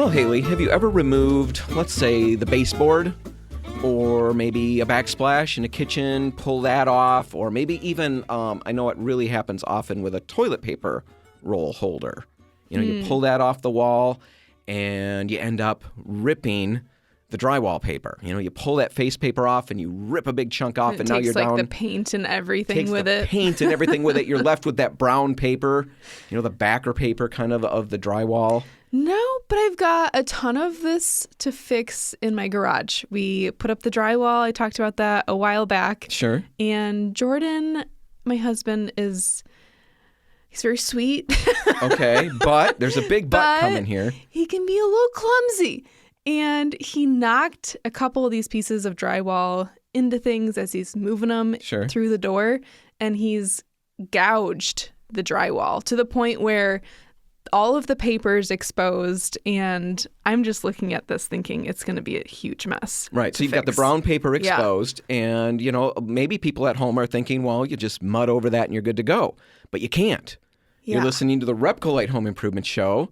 Well, Haley, have you ever removed, let's say, the baseboard or maybe a backsplash in a kitchen, pull that off, or maybe even, I know it really happens often with a toilet paper roll holder. You pull that off the wall and you end up ripping the drywall paper. You pull that face paper off and you rip a big chunk off, and now you're down. It takes the paint and everything with it. Paint and everything with it. You're left with that brown paper, the backer paper kind of the drywall. No, but I've got a ton of this to fix in my garage. We put up the drywall. I talked about that a while back. Sure. And Jordan, my husband, he's very sweet. Okay, but there's a big but coming here. He can be a little clumsy. And he knocked a couple of these pieces of drywall into things as he's moving them through the door. And he's gouged the drywall to the point where all of the paper's exposed, and I'm just looking at this thinking it's going to be a huge mess. Right. So you've got the brown paper exposed, and, maybe people at home are thinking, well, you just mud over that and you're good to go. But you can't. Yeah. You're listening to the Repcolite Home Improvement Show,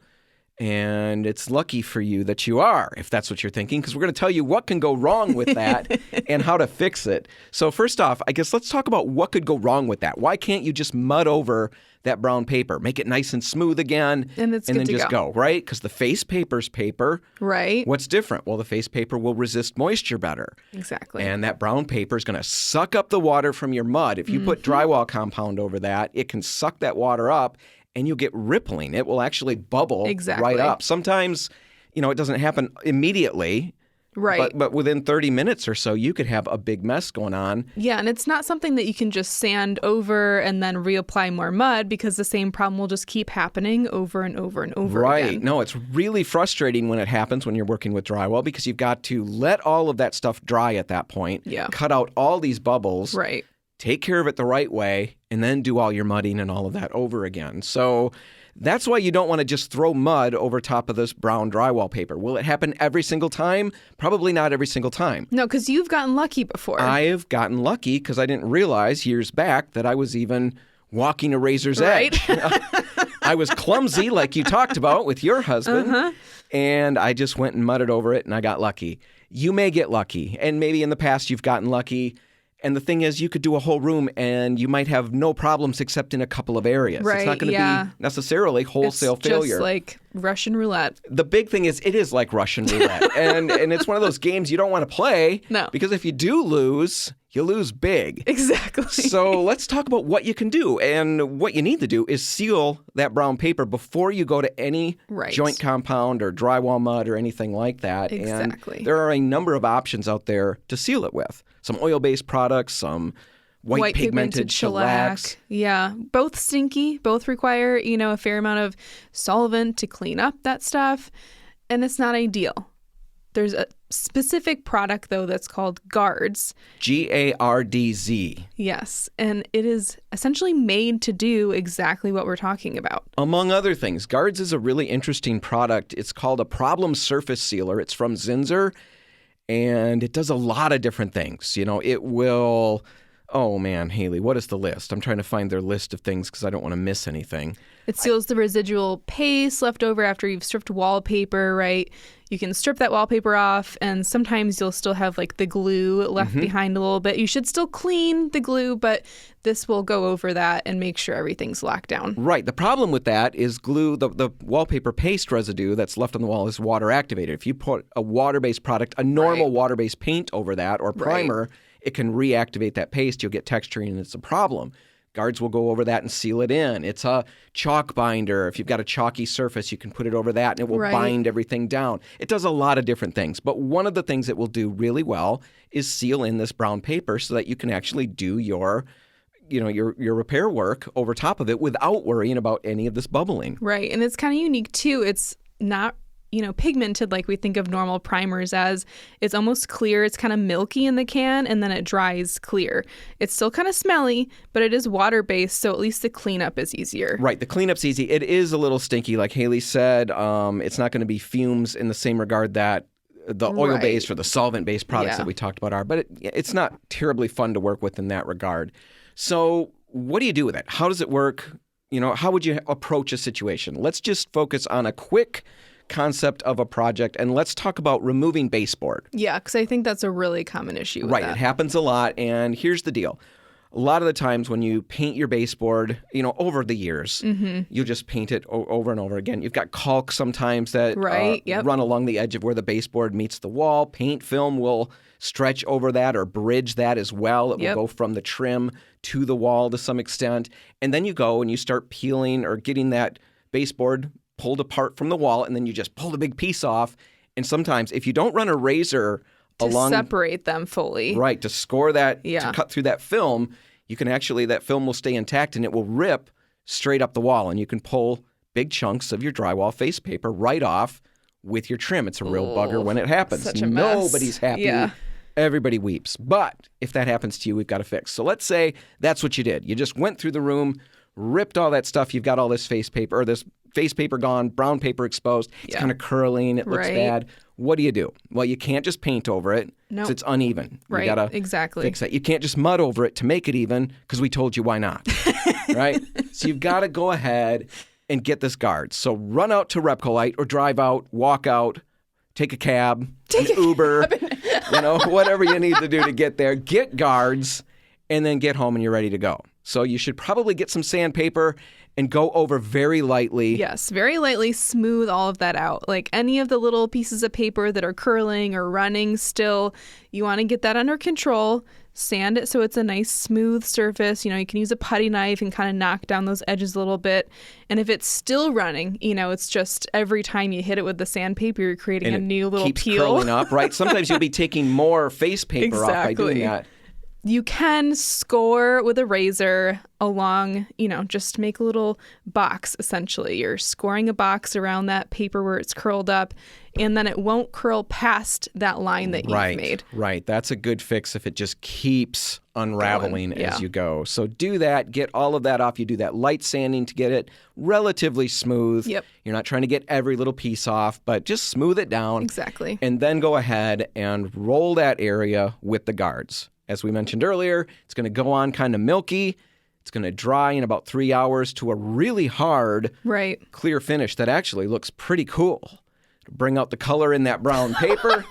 and it's lucky for you that you are, if that's what you're thinking, because we're going to tell you what can go wrong with that and how to fix it. So first off, I guess let's talk about what could go wrong with that. Why can't you just mud over that brown paper, make it nice and smooth again, and then just go, right? Because the face paper's paper. Right. What's different? Well, the face paper will resist moisture better. Exactly. And that brown paper is going to suck up the water from your mud. If you put drywall compound over that, it can suck that water up, and you'll get rippling. It will actually bubble right up. Sometimes, it doesn't happen immediately. Right. But within 30 minutes or so, you could have a big mess going on. Yeah, and it's not something that you can just sand over and then reapply more mud, because the same problem will just keep happening over and over and over again. Right. No, it's really frustrating when it happens when you're working with drywall, because you've got to let all of that stuff dry at that point. Yeah. Cut out all these bubbles. Right. Take care of it the right way, and then do all your mudding and all of that over again. So that's why you don't want to just throw mud over top of this brown drywall paper. Will it happen every single time? Probably not every single time. No, because you've gotten lucky before. I have gotten lucky because I didn't realize years back that I was even walking a razor's edge. I was clumsy, like you talked about with your husband, and I just went and mudded over it, and I got lucky. You may get lucky, and maybe in the past you've gotten lucky. And the thing is, you could do a whole room and you might have no problems except in a couple of areas. Right, it's not going to be necessarily wholesale failure. It's just like Russian roulette. The big thing is, it is like Russian roulette. and it's one of those games you don't want to play. No. Because if you do lose, you lose big. Exactly. So let's talk about what you can do. And what you need to do is seal that brown paper before you go to any joint compound or drywall mud or anything like that. Exactly. And there are a number of options out there to seal it with. Some oil-based products, some white pigmented shellac. Yeah, both stinky, both require, a fair amount of solvent to clean up that stuff, and it's not ideal. There's a specific product, though, that's called Gardz. Gardz. Yes, and it is essentially made to do exactly what we're talking about. Among other things, Gardz is a really interesting product. It's called a problem surface sealer. It's from Zinsser. And it does a lot of different things. It will, oh man, Haley, what is the list? I'm trying to find their list of things because I don't want to miss anything. It seals the residual paste left over after you've stripped wallpaper, right? You can strip that wallpaper off, and sometimes you'll still have like the glue left behind a little bit. You should still clean the glue, but this will go over that and make sure everything's locked down. Right. The problem with that is glue, the wallpaper paste residue that's left on the wall is water activated. If you put a water-based product, a normal water-based paint over that or primer, it can reactivate that paste. You'll get texturing, and it's a problem. Gardz will go over that and seal it in. It's a chalk binder. If you've got a chalky surface, you can put it over that and it will bind everything down. It does a lot of different things. But one of the things it will do really well is seal in this brown paper so that you can actually do your repair work over top of it without worrying about any of this bubbling. Right. And it's kind of unique too. It's not pigmented like we think of normal primers as. It's almost clear. It's kind of milky in the can, and then it dries clear. It's still kind of smelly, but it is water-based, so at least the cleanup is easier. Right. The cleanup's easy. It is a little stinky, like Haley said. It's not going to be fumes in the same regard that the oil-based or the solvent-based products that we talked about are, but it's not terribly fun to work with in that regard. So what do you do with it? How does it work? How would you approach a situation? Let's just focus on a quick concept of a project, and let's talk about removing baseboard. Yeah, because I think that's a really common issue with Right, that. it happens a lot, and here's the deal. A lot of the times when you paint your baseboard, over the years, you just paint it over and over again. You've got caulk sometimes that run along the edge of where the baseboard meets the wall. Paint film will stretch over that or bridge that as well. It will go from the trim to the wall to some extent. And then you go and you start peeling or getting that baseboard pulled apart from the wall, and then you just pull the big piece off. And sometimes if you don't run a razor to separate them fully. Right, to score that, to cut through that film, you can actually, that film will stay intact and it will rip straight up the wall. And you can pull big chunks of your drywall face paper right off with your trim. It's a real bugger when it happens. Such a mess. Nobody's happy. Yeah. Everybody weeps. But if that happens to you, we've got a fix. So let's say that's what you did. You just went through the room, ripped all that stuff. You've got all this face paper, or this face paper gone, brown paper exposed. It's kind of curling. It looks bad. What do? Well, you can't just paint over it because it's uneven. Right, you gotta fix that. You can't just mud over it to make it even because we told you why not, right? So you've got to go ahead and get this Gardz. So run out to Repcolite or drive out, walk out, take a cab, an Uber, whatever you need to do to get there. Get Gardz and then get home and you're ready to go. So you should probably get some sandpaper and go over very lightly. Yes, very lightly, smooth all of that out. Like any of the little pieces of paper that are curling or running still, you want to get that under control. Sand it so it's a nice smooth surface. You can use a putty knife and kind of knock down those edges a little bit. And if it's still running, it's just every time you hit it with the sandpaper, you're creating a new little keeps peel. Curling up, right? Sometimes you'll be taking more face paper off by doing that. You can score with a razor along, just make a little box, essentially. You're scoring a box around that paper where it's curled up, and then it won't curl past that line that you've made. Right. That's a good fix if it just keeps unraveling as you go. So do that. Get all of that off. You do that light sanding to get it relatively smooth. Yep. You're not trying to get every little piece off, but just smooth it down. Exactly. And then go ahead and roll that area with the Gardz. As we mentioned earlier, it's going to go on kind of milky. It's going to dry in about 3 hours to a really hard, clear finish that actually looks pretty cool. Bring out the color in that brown paper.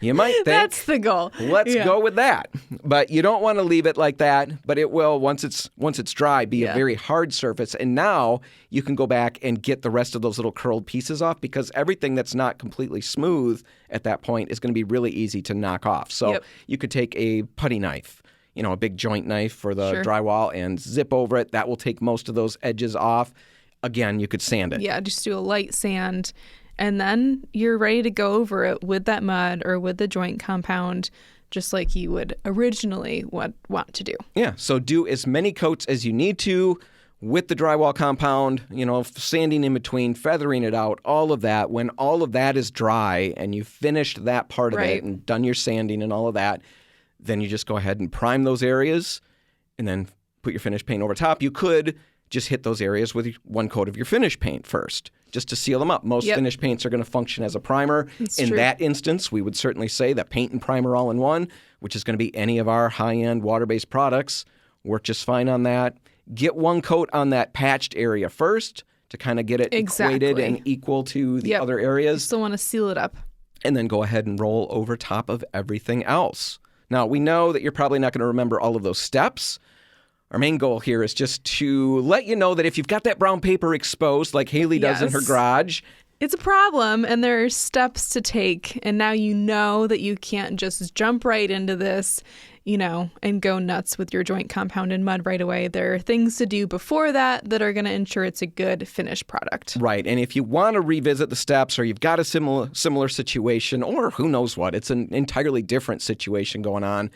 You might think, that's the goal. Let's go with that. But you don't want to leave it like that. But it will, once it's dry, be a very hard surface. And now you can go back and get the rest of those little curled pieces off because everything that's not completely smooth at that point is going to be really easy to knock off. So you could take a putty knife, a big joint knife for the drywall and zip over it. That will take most of those edges off. Again, you could sand it. Yeah, just do a light sand. And then you're ready to go over it with that mud or with the joint compound, just like you would originally want to do. Yeah, so do as many coats as you need to with the drywall compound, sanding in between, feathering it out, all of that. When all of that is dry and you've finished that part of it and done your sanding and all of that, then you just go ahead and prime those areas and then put your finish paint over top. You could just hit those areas with one coat of your finish paint first, just to seal them up. Most finish paints are going to function as a primer. In that instance, we would certainly say that paint and primer all in one, which is going to be any of our high-end water-based products, work just fine on that. Get one coat on that patched area first to kind of get it equated and equal to the other areas. You still want to seal it up. And then go ahead and roll over top of everything else. Now, we know that you're probably not going to remember all of those steps. Our main goal here is just to let you know that if you've got that brown paper exposed like Haley does in her garage, it's a problem and there are steps to take. And now you know that you can't just jump right into this, and go nuts with your joint compound and mud right away. There are things to do before that are going to ensure it's a good finished product. Right. And if you want to revisit the steps or you've got a similar situation or who knows what, it's an entirely different situation going on,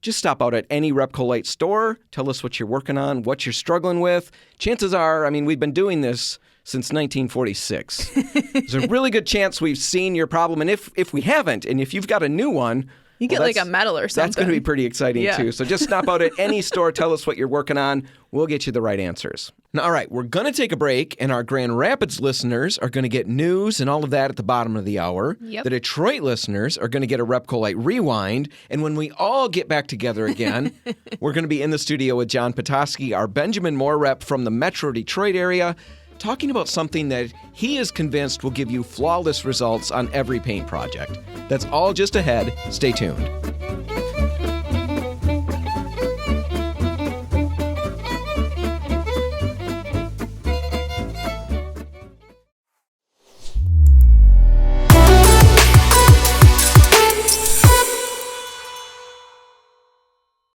just stop out at any Repcolite store. Tell us what you're working on, what you're struggling with. Chances are, we've been doing this since 1946. There's a really good chance we've seen your problem. And if we haven't, and if you've got a new one, you get like a medal or something. That's going to be pretty exciting too. So just stop out at any store. Tell us what you're working on. We'll get you the right answers. Now, all right, we're going to take a break, and our Grand Rapids listeners are going to get news and all of that at the bottom of the hour. Yep. The Detroit listeners are going to get a Repcolite Rewind, and when we all get back together again, we're going to be in the studio with John Petoskey, our Benjamin Moore rep from the Metro Detroit area, talking about something that he is convinced will give you flawless results on every paint project. That's all just ahead. Stay tuned.